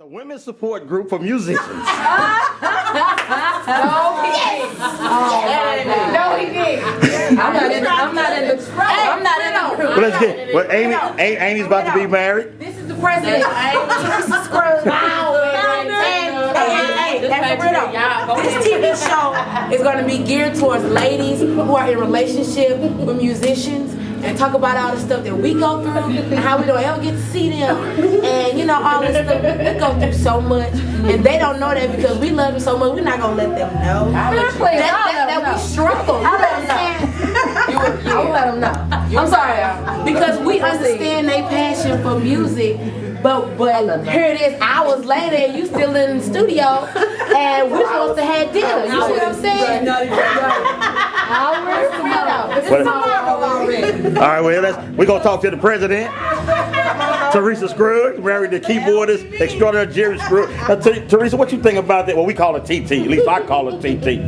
The women's support group for musicians. No, he did. I'm not in the group. Well, let's get. Well, Amy's about to be married. This is the president. Teresa Scruggs. This TV show is going to be geared towards ladies who are in relationship with musicians and talk about all the stuff that we go through and how we don't ever get to see them and you know all this stuff. We go through so much and they don't know that because we love them so much. We're not going to let them know that we struggle. I'll let them know. I'll let them know. I'm sorry. Because we understand their passion for music. But here it is, hours later, and you still in the studio, and we're supposed to have dinner. You see what I'm saying? Hours tomorrow already. All right, well, we're gonna talk to the president, Teresa Scruggs, married to keyboardist extraordinary Jerry Scruggs. Now, Teresa, what you think about that? Well, we call it TT. At least I call it TT.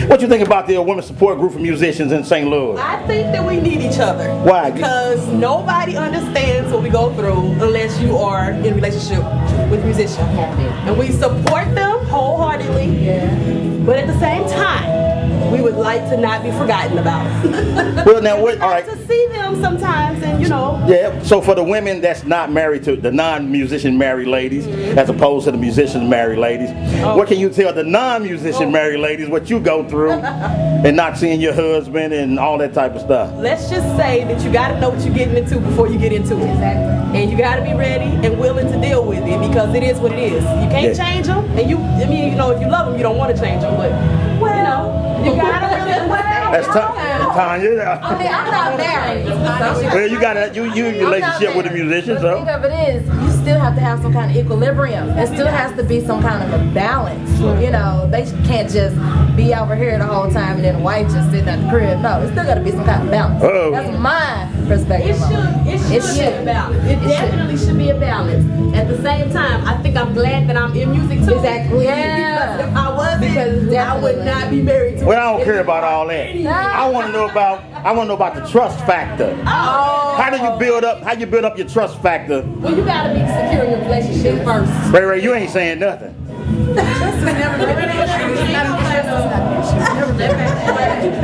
What you think about the women's support group for musicians in St. Louis? I think that we need each other. Why? Because nobody understands what we go through unless you are in a relationship with musicians. And we support them wholeheartedly. But at the same time, we would like to not be forgotten about. Well, now what? All right. To see them sometimes, and you know. Yeah. So for the women that's not married to the non-musician married ladies, as opposed to the musician married ladies, what can you tell the non-musician married ladies what you go through and not seeing your husband and all that type of stuff? Let's just say that you got to know what you're getting into before you get into it. Exactly. And you got to be ready and willing to deal with it because it is what it is. You can't change them, and I mean, you know, if you love them, you don't want to change them, but you know, you got to really. That's Tanya. I mean, I'm not married. Well, you got you in relationship with the musicians, The so. thing of it is, you still have to have some kind of equilibrium. There still has to be some kind of a balance. You know, they can't just be over here the whole time and then the wife just sitting at the crib. No, it's still got to be some kind of balance. Uh-oh. That's my perspective. It should be a balance. It definitely should be a balance. At the same time, I think I'm glad that I'm in music too. Exactly. Because if I wasn't, Because I would not be married to. Well, I don't care about all that. I want to know about the trust factor. How do you build up? How you build up your trust factor? Well, you got to be secure in your relationship first. Ray, you ain't saying nothing.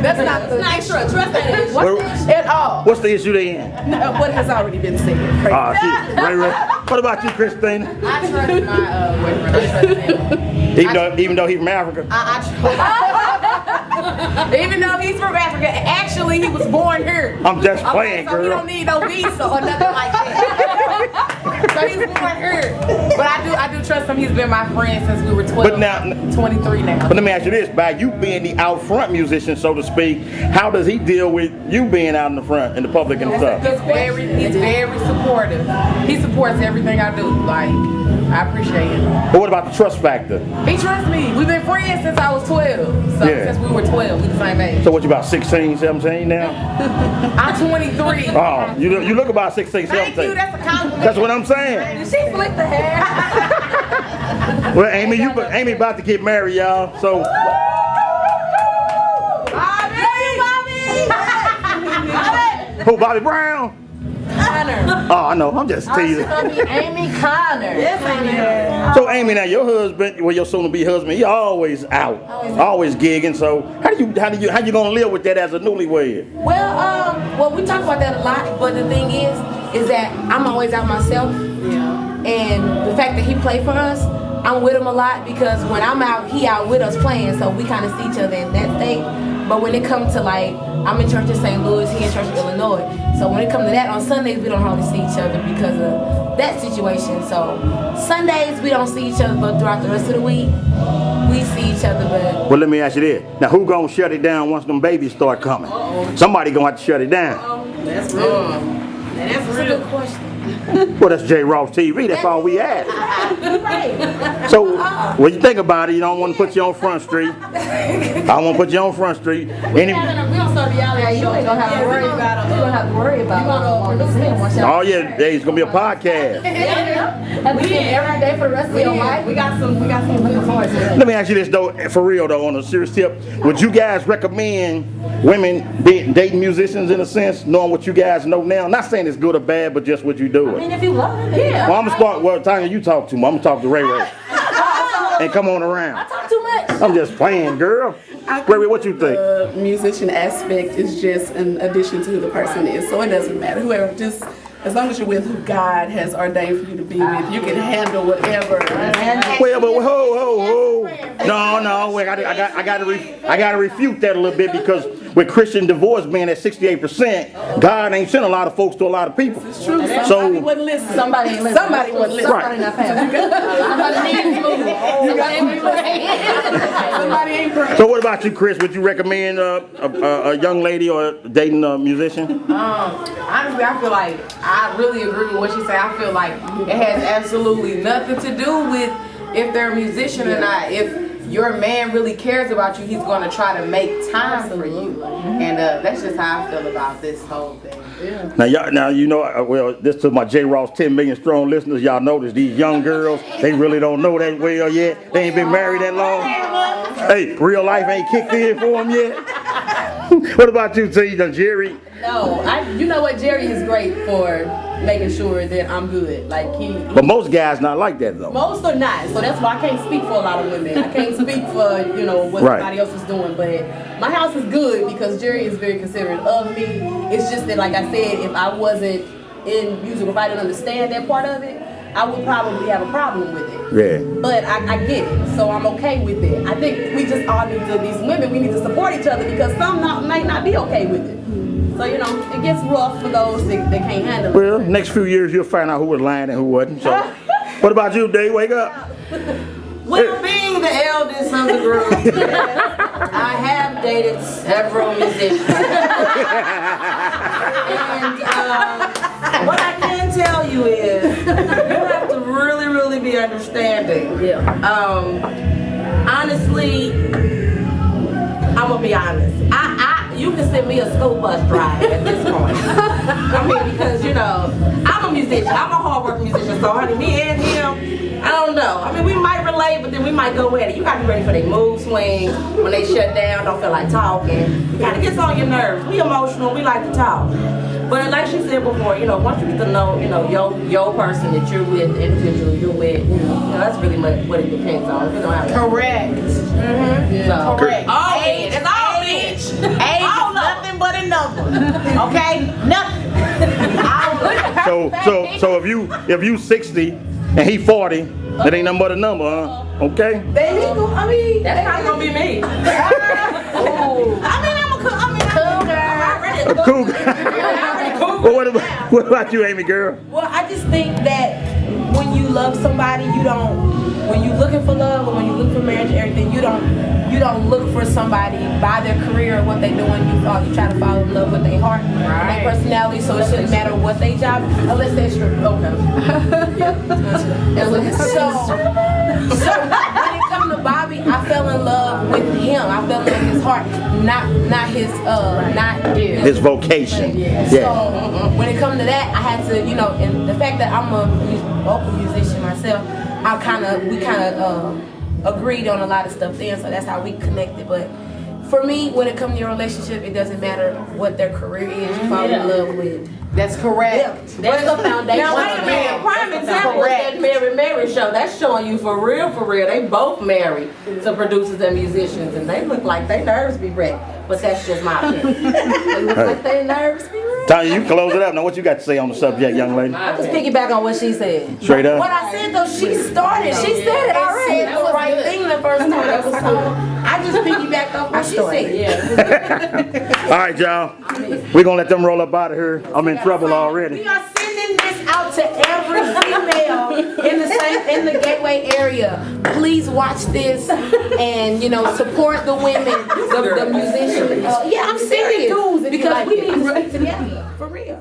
That's not the trust ain't At all. What's the issue they in? What has already been said. Ray. What about you, Christina? I trust my boyfriend. I trust him. Even though he's from Africa. Even though he's from Africa, actually he was born here. I'm just playing, so girl. he don't need no visa or nothing like that. So he's born here. But I do trust him. He's been my friend since we were 12. But now, 23 now. But let me ask you this: by you being the out front musician, so to speak, how does he deal with you being out in the front, in the public and stuff? He's very supportive. He supports everything I do. Like, I appreciate it. But what about the trust factor? He trusts me. We've been friends since I was 12. So since we were 12, we the same age. So what, you about 16, 17 now? I'm 23. Oh, you look about 16, 17. Thank you. That's a compliment. That's what I'm saying. Did she flick the hair? Well, Amy about to get married, y'all. So. Who, Bobby Brown? Connor. Oh, I know. I'm just teasing. It's gonna be Amy Connor. Yes, So, Amy, now your husband, well, your soon-to-be husband, he always out, always gigging. So, how you gonna live with that as a newlywed? Well, we talk about that a lot, but the thing is that I'm always out myself. Yeah. And the fact that he played for us, I'm with him a lot because when I'm out, he out with us playing, so we kind of see each other in that state. But when it comes to like, I'm in church in St. Louis, he in church in Illinois. So when it comes to that, on Sundays we don't hardly see each other because of that situation. So Sundays we don't see each other, but throughout the rest of the week, we see each other. But Well, let me ask you this. Now, who gonna shut it down once them babies start coming? Somebody gonna have to shut it down. That's real. that's a good question. Well, that's J. Ross TV. That's all we ask. So, when you think about it, you don't want to put you on Front Street. I want to put you on Front Street. We don't start reality. You ain't gonna have to worry about it. You don't have to worry about it. Oh yeah, there's gonna be a podcast. And we every day for the rest of your life. We got some looking forward to it. Let me ask you this though, for real though, on a serious tip, would you guys recommend women dating musicians in a sense, knowing what you guys know now? Not saying it's good or bad, but just what you doing. mean, if you love it, yeah. Well, I'm gonna start. Well, Tanya, you talk to me. I'm gonna talk to Ray Ray. And come on around. I talk too much. I'm just playing, girl. Ray Ray, what you think? The musician aspect is just an addition to who the person is, so it doesn't matter. Whoever, just as long as you're with who God has ordained for you to be with, you can handle whatever. Well, but ho. No. Wait, I gotta refute that a little bit because with Christian divorce being at 68%, God ain't sent a lot of folks to a lot of people. It's true. Somebody So wouldn't listen. Somebody ain't listening. Somebody wouldn't listen. Right. Somebody not paying. Somebody ain't praying. So what about you, Chris? Would you recommend a young lady or dating a musician? Honestly, I feel like I really agree with what she said. I feel like it has absolutely nothing to do with if they're a musician or not. If your man really cares about you, he's going to try to make time for you. And that's just how I feel about this whole thing. Now you know, well, this to my J. Ross 10 million strong listeners, y'all notice these young girls, they really don't know that well yet. They ain't been married that long. Hey, real life ain't kicked in for them yet. What about you, T? Jerry? No, you know what? Jerry is great for making sure that I'm good. Like But most guys not like that though. most are not. So that's why I can't speak for a lot of women. I can't speak for, what Right. somebody else is doing. But my house is good because Jerry is very considerate of me. It's just that, like I said, if I wasn't in music, if I didn't understand that part of it, I would probably have a problem with it. Yeah. But I get it, so I'm okay with it. I think we just all need to, these women, we need to support each other because some might not be okay with it. So, it gets rough for those that can't handle it. Well, next few years you'll find out who was lying and who wasn't. So, what about you, Dave? Wake up. Well, being the eldest of the group, I have dated several musicians. And what I can tell you is, you have to really, really be understanding. Honestly, I'm gonna be honest. You can send me a school bus ride at this point. I mean, because I'm a musician. I'm a hard-working musician. So, honey, me and him, I don't know. I mean, we might relate, but then we might go at it. You got to be ready for their mood swings. When they shut down, don't feel like talking. It kind of gets on your nerves. We emotional. We like to talk. But like she said before, once you get to know, your person that you're with, the individual you're with, that's really what it depends on. Correct. Mm-hmm. So, Correct. All age. It's all age. Age is nothing but a number. Okay? Nothing. So if you 60 and he 40, that ain't nothing but a number, huh? Okay. That's probably gonna be me. A cougar. Well, what about you, Amy girl? Well, I just think that when you love somebody, when you're looking for love or when you look for marriage and everything, you don't look for somebody by their career or what they're doing. You try to fall in love with their heart and their personality. So it shouldn't matter what their job, unless they're strict. So when it comes to Bobby, I fell in love with him. I fell in love with his heart, not his vocation. So when it comes to that, I had to, and the fact that I'm a vocal musician myself, we kind of agreed on a lot of stuff then, so that's how we connected. But for me, when it comes to your relationship, it doesn't matter what their career is. You fall in love with. That's correct. Yeah. That's the foundation. Now, wait a minute. Prime example is that Mary show. That's showing you for real. They both married to producers and musicians, and they look like they nerves be wrecked. But that's just my opinion. They look like they nerves be wrecked. Tanya, you close it up. Now, what you got to say on the subject, young lady? I just piggyback on what she said. Straight up. What I said though, she started. She said it already. Said the right thing the first time. I just piggybacked off what she said. Yeah. All right, y'all. We're going to let them roll up out of here. I'm in trouble already. We are sending this out to every female in the Gateway area. Please watch this and support the women, the musicians. Yeah, I'm serious because we need to stick together for real.